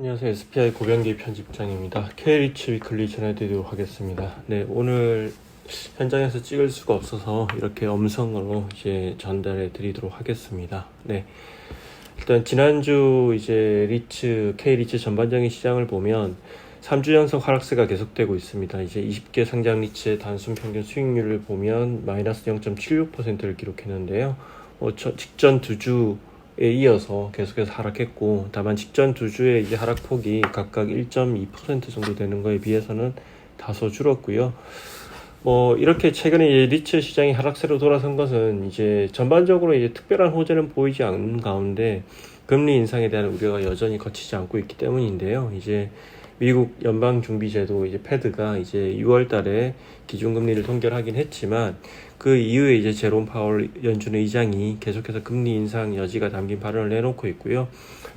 안녕하세요. SPI 고병기 편집장입니다. K리츠 위클리 전해드리도록 하겠습니다. 네, 오늘 현장에서 찍을 수가 없어서 이렇게 음성으로 이제 전달해 드리도록 하겠습니다. 네. 일단 지난주 이제 K리츠 전반적인 시장을 보면 3주 연속 하락세가 계속되고 있습니다. 이제 20개 상장 리츠의 단순 평균 수익률을 보면 마이너스 0.76%를 기록했는데요. 직전 2주에 이어서 계속해서 하락했고, 다만 직전 2주의 이제 하락폭이 각각 1.2% 정도 되는 거에 비해서는 다소 줄었고요. 이렇게 최근에 이제 리츠 시장이 하락세로 돌아선 것은 이제 전반적으로 이제 특별한 호재는 보이지 않는 가운데 금리 인상에 대한 우려가 여전히 거치지 않고 있기 때문인데요. 이제 미국 연방준비제도 이제 패드가 이제 6월 달에 기준금리를 동결하긴 했지만 그 이후에 이제 제롬 파월 연준 의장이 계속해서 금리 인상 여지가 담긴 발언을 내놓고 있고요.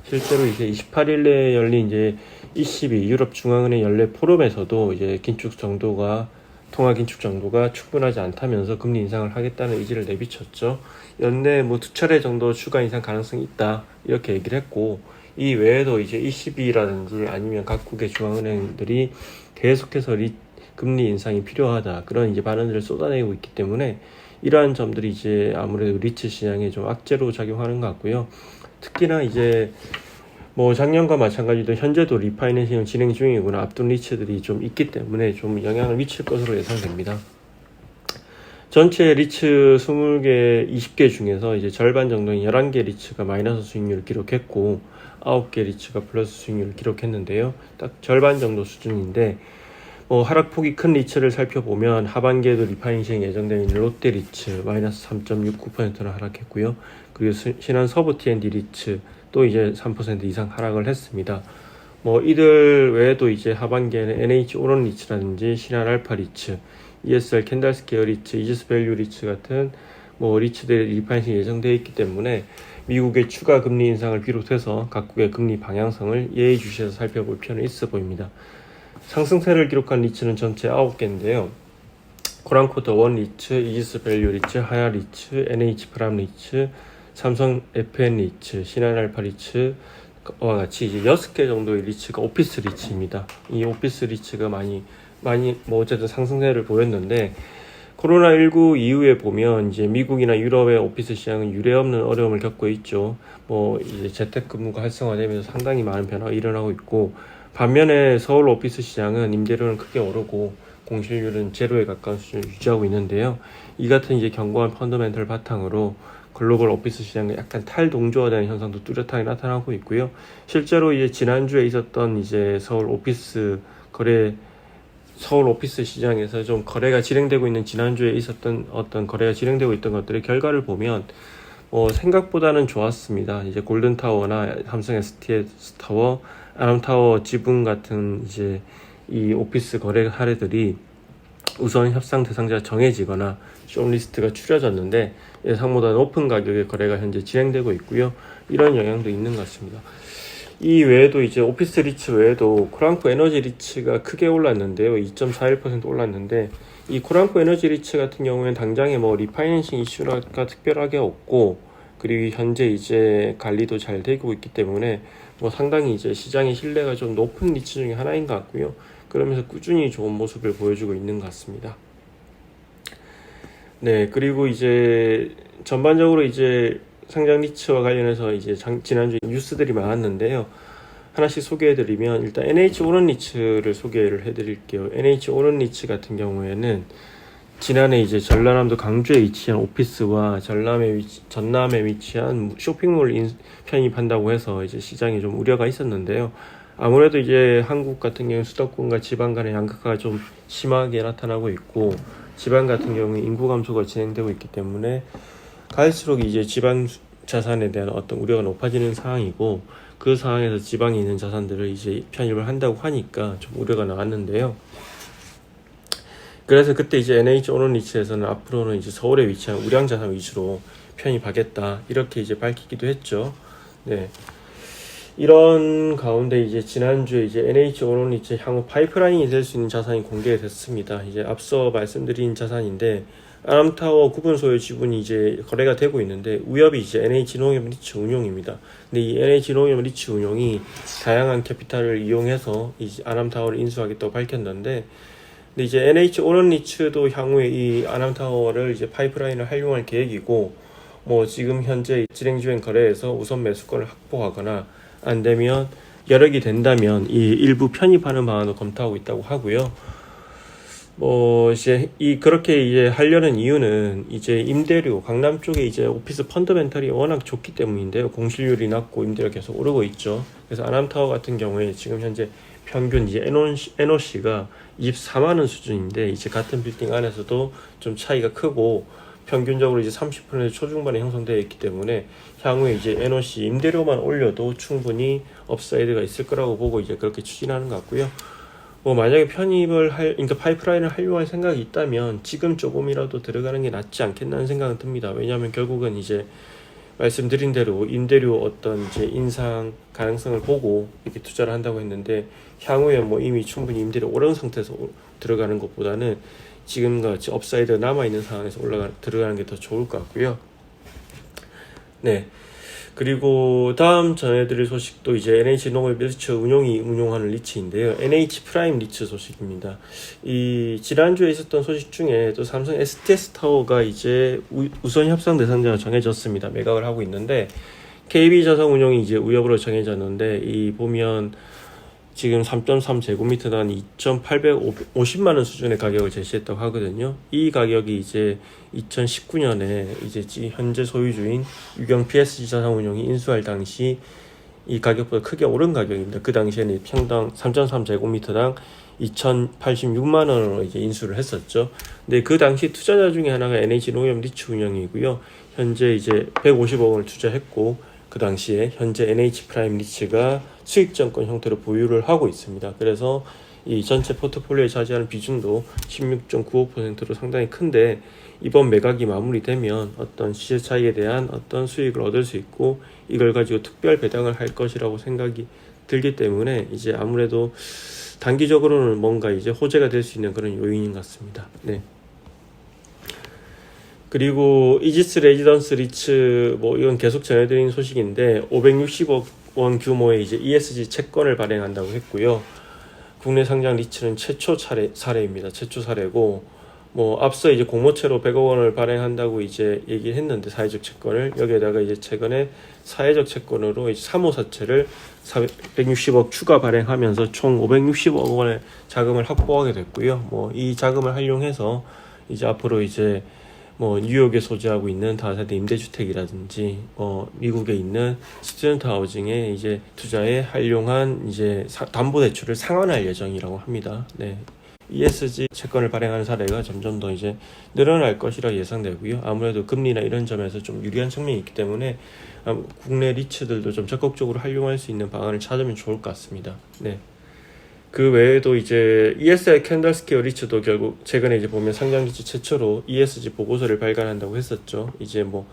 실제로 이제 28일에 열린 이제 ECB 유럽 중앙은행 연례 포럼에서도 이제 통화 긴축 정도가 충분하지 않다면서 금리 인상을 하겠다는 의지를 내비쳤죠. 연내 2차례 정도 추가 인상 가능성이 있다 이렇게 얘기를 했고, 이 외에도 이제 ECB라든지 아니면 각국의 중앙은행들이 계속해서 금리 인상이 필요하다 그런 이제 발언들을 쏟아내고 있기 때문에 이러한 점들이 이제 아무래도 리츠 시장에 좀 악재로 작용하는 것 같고요. 특히나 이제 작년과 마찬가지로 현재도 리파이낸싱을 진행 중이거나 앞둔 리츠들이 좀 있기 때문에 좀 영향을 미칠 것으로 예상됩니다. 전체 리츠 20개, 20개 중에서 이제 절반 정도인 11개 리츠가 마이너스 수익률을 기록했고 9개 리츠가 플러스 수익률을 기록했는데요. 딱 절반 정도 수준인데 하락폭이 큰 리츠를 살펴보면 하반기에도 리파이낸싱이 예정되어 있는 롯데 리츠 마이너스 3.69%나 하락했고요. 그리고 신한 서부 T&D 리츠 또 이제 3% 이상 하락을 했습니다. 이들 외에도 이제 하반기에는 NH 오론 리츠라든지 신한 알파 리츠, ESR 캔달스케어 리츠, 이지스 밸류 리츠 같은 리츠들의 리파이낸싱이 예정되어 있기 때문에 미국의 추가 금리 인상을 비롯해서 각국의 금리 방향성을 예의주시해서 살펴볼 필요는 있어 보입니다. 상승세를 기록한 리츠는 전체 9개인데요. 코랑코터 원 리츠, 이지스 밸류 리츠, 하야 리츠, NH 프람 리츠, 삼성 FN 리츠, 신한 알파 리츠와 같이 이제 6개 정도의 리츠가 오피스 리츠입니다. 이 오피스 리츠가 많이 어쨌든 상승세를 보였는데, 코로나19 이후에 보면 이제 미국이나 유럽의 오피스 시장은 유례없는 어려움을 겪고 있죠. 이제 재택근무가 활성화되면서 상당히 많은 변화가 일어나고 있고, 반면에 서울 오피스 시장은 임대료는 크게 오르고 공실률은 제로에 가까운 수준을 유지하고 있는데요. 이 같은 이제 견고한 펀더멘털 바탕으로 글로벌 오피스 시장의 약간 탈동조화되는 현상도 뚜렷하게 나타나고 있고요. 실제로 이제 지난주에 있었던 이제 서울 오피스 시장에서 좀 거래가 진행되고 있는 지난주에 있었던 어떤 거래가 진행되고 있던 것들의 결과를 보면 생각보다는 좋았습니다. 이제 골든타워나 삼성 STS 타워, 아람타워 지분 같은 이제 이 오피스 거래 사례들이 우선 협상 대상자가 정해지거나 숏리스트가 추려졌는데 예상보다 높은 가격의 거래가 현재 진행되고 있고요. 이런 영향도 있는 것 같습니다. 이 외에도 이제 오피스 리츠 외에도 코랑코 에너지 리츠가 크게 올랐는데요. 2.41% 올랐는데, 이 코랑코 에너지 리츠 같은 경우에는 당장에 리파이낸싱 이슈가 특별하게 없고, 그리고 현재 이제 관리도 잘 되고 있기 때문에 상당히 이제 시장의 신뢰가 좀 높은 리츠 중에 하나인 것 같고요. 그러면서 꾸준히 좋은 모습을 보여주고 있는 것 같습니다. 네, 그리고 이제 전반적으로 이제 상장 리츠와 관련해서 이제 지난주에 뉴스들이 많았는데요. 하나씩 소개해드리면 일단 NH 오런 리츠를 소개를 해드릴게요. NH 오런 리츠 같은 경우에는 지난해 이제 전라남도 강주에 위치한 오피스와 전남에 위치한 쇼핑몰 편입한다고 해서 이제 시장에 좀 우려가 있었는데요. 아무래도 이제 한국 같은 경우 수도권과 지방 간의 양극화가 좀 심하게 나타나고 있고, 지방 같은 경우 인구 감소가 진행되고 있기 때문에 갈수록 이제 지방 자산에 대한 어떤 우려가 높아지는 상황이고, 그 상황에서 지방에 있는 자산들을 이제 편입을 한다고 하니까 좀 우려가 나왔는데요. 그래서 그때 이제 NH 오런리츠에서는 앞으로는 이제 서울에 위치한 우량 자산 위주로 편입하겠다 이렇게 이제 밝히기도 했죠. 네. 이런 가운데 이제 지난주에 이제 NH 오런리츠 향후 파이프라인이 될 수 있는 자산이 공개됐습니다. 이제 앞서 말씀드린 자산인데 아람타워 구분 소유 지분이 이제 거래가 되고 있는데 위협이 이제 NH농협 리츠 운용입니다. 근데 이 NH농협 리츠 운용이 다양한 캐피탈을 이용해서 이제 아람타워를 인수하겠다고 밝혔는데, 근데 이제 NH 오런리츠도 향후에 이 아람타워를 이제 파이프라인을 활용할 계획이고, 뭐 지금 현재 진행 거래에서 우선 매수권을 확보하거나 안 되면 여력이 된다면 이 일부 편입하는 방안도 검토하고 있다고 하고요. 뭐 이제 그렇게 이제 하려는 이유는 이제 임대료, 강남 쪽에 이제 오피스 펀더멘털이 워낙 좋기 때문인데요. 공실률이 낮고 임대료가 계속 오르고 있죠. 그래서 아람타워 같은 경우에 지금 현재 평균 이제 NOC가 24만 원 수준인데, 이제 같은 빌딩 안에서도 좀 차이가 크고 평균적으로 이제 30% 초중반에 형성되어 있기 때문에 향후에 이제 NOC 임대료만 올려도 충분히 업사이드가 있을 거라고 보고 이제 그렇게 추진하는 것 같고요. 뭐 만약에 그러니까 파이프라인을 활용할 생각이 있다면 지금 조금이라도 들어가는 게 낫지 않겠나는 생각은 듭니다. 왜냐하면 결국은 이제 말씀드린 대로 임대료 어떤 이제 인상 가능성을 보고 이렇게 투자를 한다고 했는데, 향후에 뭐 이미 충분히 임대료 오른 상태에서 들어가는 것보다는 지금같이 업사이드가 남아있는 상황에서 들어가는 게 더 좋을 것 같고요. 네. 그리고 다음 전해드릴 소식도 이제 NH농협 리츠 운용이 운용하는 리츠인데요. NH 프라임 리츠 소식입니다. 이 지난주에 있었던 소식 중에 또 삼성 STS 타워가 이제 우선 협상 대상자가 정해졌습니다. 매각을 하고 있는데, KB자산운용이 이제 우협으로 정해졌는데, 이 보면 지금 3.3제곱미터당 2,850만 원 수준의 가격을 제시했다고 하거든요. 이 가격이 이제 2019년에 이제 현재 소유주인 유경 PSG 자산운용이 인수할 당시 이 가격보다 크게 오른 가격입니다. 그 당시에는 평당 3.3제곱미터당 2,086만 원으로 이제 인수를 했었죠. 근데 그 당시 투자자 중에 하나가 NH농협 리츠 운영이고요. 현재 이제 150억 원을 투자했고, 그 당시에 현재 NH 프라임 리츠가 수익증권 형태로 보유를 하고 있습니다. 그래서 이 전체 포트폴리오에 차지하는 비중도 16.95%로 상당히 큰데, 이번 매각이 마무리되면 어떤 시세 차익에 대한 어떤 수익을 얻을 수 있고, 이걸 가지고 특별 배당을 할 것이라고 생각이 들기 때문에 이제 아무래도 단기적으로는 뭔가 이제 호재가 될 수 있는 그런 요인인 것 같습니다. 네. 그리고 이지스 레지던스 리츠, 뭐 이건 계속 전해드린 소식인데 560억 원 규모의 이제 ESG 채권을 발행한다고 했고요. 국내 상장 리츠는 최초 사례입니다. 최초 사례고, 뭐 앞서 이제 공모채로 100억 원을 발행한다고 이제 얘기를 했는데, 사회적 채권을 여기에다가 이제 최근에 사회적 채권으로 이제 3호사채를 460억 추가 발행하면서 총 560억 원의 자금을 확보하게 됐고요. 뭐 이 자금을 활용해서 이제 앞으로 이제 뭐 뉴욕에 소재하고 있는 다세대 임대주택이라든지 미국에 있는 스튜던트 하우징에 이제 투자에 활용한 이제 담보대출을 상환할 예정이라고 합니다. 네. ESG 채권을 발행하는 사례가 점점 더 이제 늘어날 것이라 예상되고요. 아무래도 금리나 이런 점에서 좀 유리한 측면이 있기 때문에 국내 리츠들도 좀 적극적으로 활용할 수 있는 방안을 찾으면 좋을 것 같습니다. 네. 그 외에도 이제 ESR 캔들스퀘어 리츠도 결국 최근에 이제 보면 상장 리츠 최초로 ESG 보고서를 발간한다고 했었죠. 이제 뭐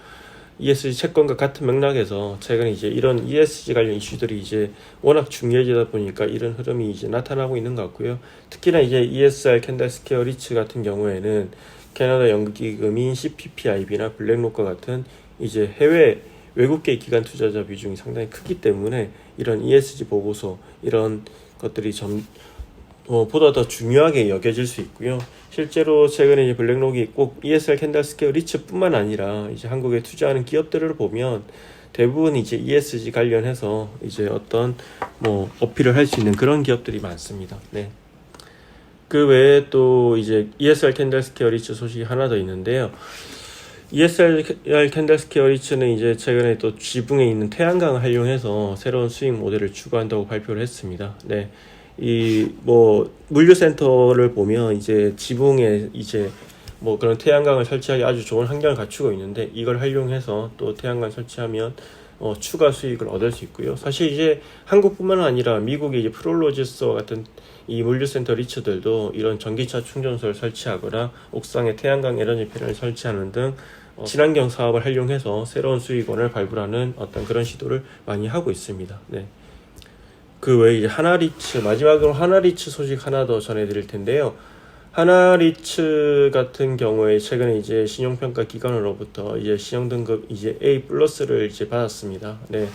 ESG 채권과 같은 맥락에서 최근에 이제 이런 ESG 관련 이슈들이 이제 워낙 중요해지다 보니까 이런 흐름이 이제 나타나고 있는 것 같고요. 특히나 이제 ESR 캔들스퀘어 리츠 같은 경우에는 캐나다 연구기금인 CPPIB나 블랙록과 같은 이제 해외 외국계 기관 투자자 비중이 상당히 크기 때문에 이런 ESG 보고서 이런 것들이 보다 더 중요하게 여겨질 수 있고요. 실제로 최근에 이제 블랙록이 꼭 ESR 캔들스퀘어 리츠뿐만 아니라 이제 한국에 투자하는 기업들을 보면 대부분 이제 ESG 관련해서 이제 어떤 뭐 어필을 할 수 있는 그런 기업들이 많습니다. 네. 그 외에 또 이제 ESR 캔들스퀘어 리츠 소식이 하나 더 있는데요. ESR 캔들스퀘어 리츠는 이제 최근에 또 지붕에 있는 태양광을 활용해서 새로운 수익 모델을 추구한다고 발표를 했습니다. 네. 이 뭐 물류센터를 보면 이제 지붕에 이제 뭐 그런 태양광을 설치하기 아주 좋은 환경을 갖추고 있는데, 이걸 활용해서 또 태양광 설치하면 추가 수익을 얻을 수 있고요. 사실 이제 한국뿐만 아니라 미국의 이제 프롤로지스와 같은 이 물류센터 리츠들도 이런 전기차 충전소를 설치하거나 옥상에 태양광 에너지 패널을 설치하는 등 친환경 사업을 활용해서 새로운 수익원을 발굴하는 어떤 그런 시도를 많이 하고 있습니다. 네. 그 외에 이제 하나리츠, 마지막으로 하나리츠 소식 하나 더 전해드릴 텐데요. 하나리츠 같은 경우에 최근에 이제 신용평가 기관으로부터 이제 신용등급 이제 A 플러스를 이제 받았습니다. 네.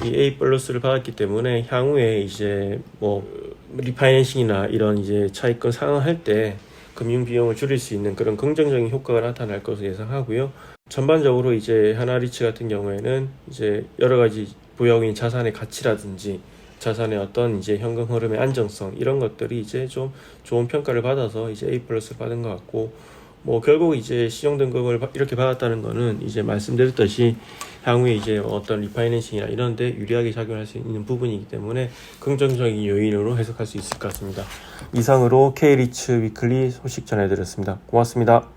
이 A 플러스를 받았기 때문에 향후에 이제 뭐 리파이낸싱이나 이런 이제 차입금 상환할 때 금융 비용을 줄일 수 있는 그런 긍정적인 효과가 나타날 것으로 예상하고요. 전반적으로 이제 하나리츠 같은 경우에는 이제 여러 가지 부여인 자산의 가치라든지 자산의 어떤 이제 현금 흐름의 안정성 이런 것들이 이제 좀 좋은 평가를 받아서 이제 A 플러스를 받은 것 같고, 뭐 결국 이제 신용 등급을 이렇게 받았다는 거는 이제 말씀드렸듯이 향후에 이제 어떤 리파이낸싱이나 이런 데 유리하게 작용할 수 있는 부분이기 때문에 긍정적인 요인으로 해석할 수 있을 것 같습니다. 이상으로 K리츠 위클리 소식 전해드렸습니다. 고맙습니다.